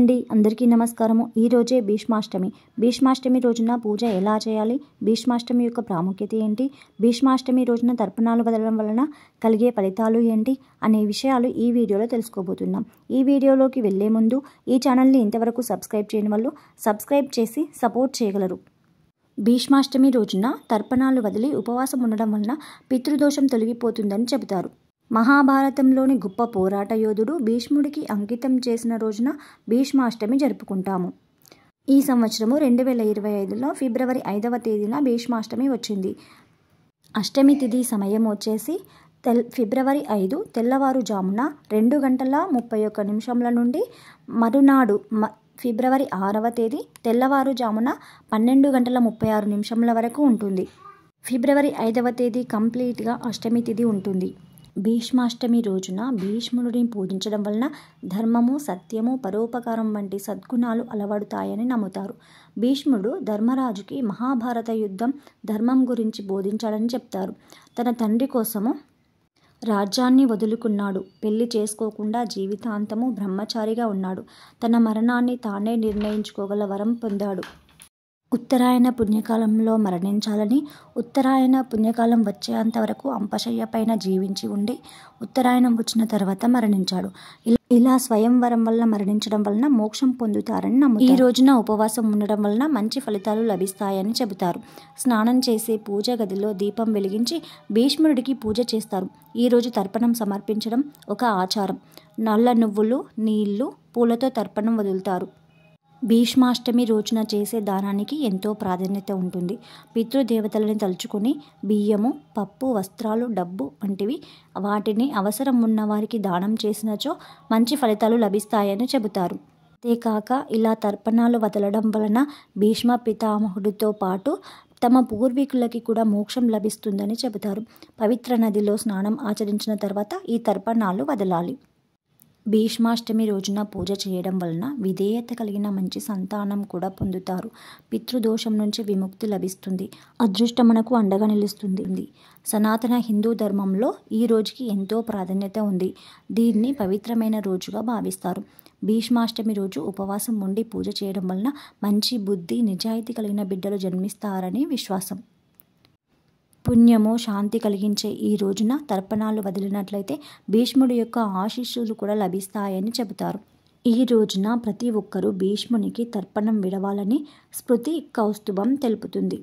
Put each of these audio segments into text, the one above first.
అండి, అందరికీ నమస్కారము. ఈ రోజే భీష్మాష్టమి. భీష్మాష్టమి రోజున పూజ ఎలా చేయాలి, భీష్మాష్టమి యొక్క ప్రాముఖ్యత ఏంటి, భీష్మాష్టమి రోజున తర్పణాలు వదలడం వలన కలిగే ఫలితాలు ఏంటి అనే విషయాలు ఈ వీడియోలో తెలుసుకోబోతున్నాం. ఈ వీడియోలోకి వెళ్లే ముందు ఈ ఛానల్ని ఇంతవరకు సబ్స్క్రైబ్ చేయని వాళ్ళు సబ్స్క్రైబ్ చేసి సపోర్ట్ చేయగలరు. భీష్మాష్టమి రోజున తర్పణాలు వదిలి ఉపవాసం ఉండడం వలన పితృదోషం తొలగిపోతుందని చెబుతారు. మహాభారతంలోని గొప్ప పోరాట యోధుడు భీష్ముడికి అంకితం చేసిన రోజున భీష్మాష్టమి జరుపుకుంటాము. ఈ సంవత్సరము 2025లో ఫిబ్రవరి 5వ తేదీన భీష్మాష్టమి వచ్చింది. అష్టమి తిథి సమయం వచ్చేసి ఫిబ్రవరి 5 తెల్లవారుజామున 2:31 నుండి మరునాడు ఫిబ్రవరి 6వ తేదీ తెల్లవారుజామున 12:36 వరకు ఉంటుంది. ఫిబ్రవరి 5వ తేదీ కంప్లీట్గా అష్టమి తిథి ఉంటుంది. భీష్మాష్టమి రోజున భీష్ముడిని పూజించడం వలన ధర్మము, సత్యము, పరోపకారం వంటి సద్గుణాలు అలవడుతాయని నమ్ముతారు. భీష్ముడు ధర్మరాజుకి మహాభారత యుద్ధం ధర్మం గురించి బోధించాడని చెప్తారు. తన తండ్రి కోసము రాజ్యాన్ని వదులుకున్నాడు. పెళ్లి చేసుకోకుండా జీవితాంతము బ్రహ్మచారిగా ఉన్నాడు. తన మరణాన్ని తానే నిర్ణయించుకోగల వరం పొందాడు. ఉత్తరాయణ పుణ్యకాలంలో మరణించాలని, ఉత్తరాయణ పుణ్యకాలం వచ్చేంత వరకు అంపశయ్య పైన జీవించి ఉండి ఉత్తరాయణం వచ్చిన తర్వాత మరణించాడు. ఇలా స్వయంవరం వల్ల మరణించడం వలన మోక్షం పొందుతారని నమ్ముతారు. ఈ రోజున ఉపవాసం ఉండడం వలన మంచి ఫలితాలు లభిస్తాయని చెబుతారు. స్నానం చేసి పూజ గదిలో దీపం వెలిగించి భీష్ముడికి పూజ చేస్తారు. ఈరోజు తర్పణం సమర్పించడం ఒక ఆచారం. నల్ల నువ్వులు, నీళ్లు, పూలతో తర్పణం వదులుతారు. భీష్మాష్టమి రోజున చేసే దానానికి ఎంతో ప్రాధాన్యత ఉంటుంది. పితృదేవతలని తలుచుకొని బియ్యము, పప్పు, వస్త్రాలు, డబ్బు వంటివి వాటిని అవసరం ఉన్న వారికి దానం చేసినచో మంచి ఫలితాలు లభిస్తాయని చెబుతారు. అంతేకాక ఇలా తర్పణాలు వదలడం వలన భీష్మ పితామహుడితో పాటు తమ పూర్వీకులకి కూడా మోక్షం లభిస్తుందని చెబుతారు. పవిత్ర నదిలో స్నానం ఆచరించిన తర్వాత ఈ తర్పణాలు వదలాలి. భీష్మాష్టమి రోజున పూజ చేయడం వలన విధేయత కలిగిన మంచి సంతానం కూడా పొందుతారు. పితృదోషం నుంచి విముక్తి లభిస్తుంది. అదృష్టం మనకు అండగా నిలుస్తుంది. సనాతన హిందూ ధర్మంలో ఈ రోజుకి ఎంతో ప్రాధాన్యత ఉంది. దీన్ని పవిత్రమైన రోజుగా భావిస్తారు. భీష్మాష్టమి రోజు ఉపవాసం ఉండి పూజ చేయడం వలన మంచి బుద్ధి, నిజాయితీ కలిగిన బిడ్డలు జన్మిస్తారని విశ్వాసం. పుణ్యము, శాంతి కలిగించే ఈ రోజున తర్పణాలు వదిలినట్లయితే భీష్ముడి యొక్క ఆశీస్సులు కూడా లభిస్తాయని చెబుతారు. ఈ రోజున ప్రతి ఒక్కరూ భీష్మునికి తర్పణం విడవాలని స్మృతి కౌస్తుభం తెలుపుతుంది.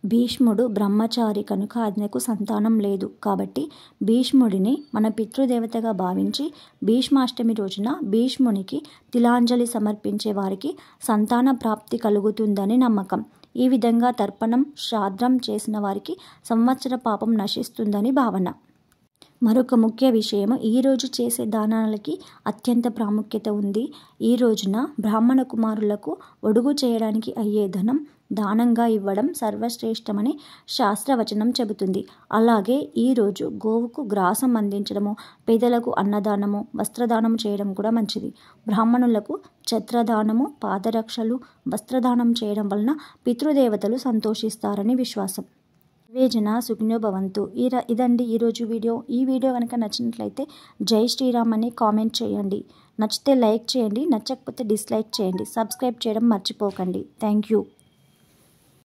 భీష్ముడు బ్రహ్మచారి కనుక ఆయనకు సంతానం లేదు. కాబట్టి భీష్ముడిని మన పితృదేవతగా భావించి భీష్మాష్టమి రోజున భీష్మునికి తిలాంజలి సమర్పించే వారికి సంతాన ప్రాప్తి కలుగుతుందని నమ్మకం. ఈ విధంగా తర్పణం, శ్రాద్ధం చేసిన వారికి సంవత్సర పాపం నశిస్తుందని భావన. మరొక ముఖ్య విషయము, ఈరోజు చేసే దానాలకి అత్యంత ప్రాముఖ్యత ఉంది. ఈ రోజున బ్రాహ్మణ కుమారులకు ఒడుగు చేయడానికి అయ్యే ధనం దానంగా ఇవ్వడం సర్వశ్రేష్టమని శాస్త్రవచనం చెబుతుంది. అలాగే ఈరోజు గోవుకు గ్రాసం అందించడము, పేదలకు అన్నదానము, వస్త్రదానం చేయడం కూడా మంచిది. బ్రాహ్మణులకు ఛత్రదానము, పాదరక్షలు, వస్త్రదానం చేయడం వలన పితృదేవతలు సంతోషిస్తారని విశ్వాసం. సర్వేజన సుఖినో భవంతు. ఇదండి ఈరోజు వీడియో. ఈ వీడియో కనుక నచ్చినట్లయితే జై శ్రీరామ్ అని కామెంట్ చేయండి. నచ్చితే లైక్ చేయండి, నచ్చకపోతే డిస్లైక్ చేయండి. సబ్స్క్రైబ్ చేయడం మర్చిపోకండి. Thank you.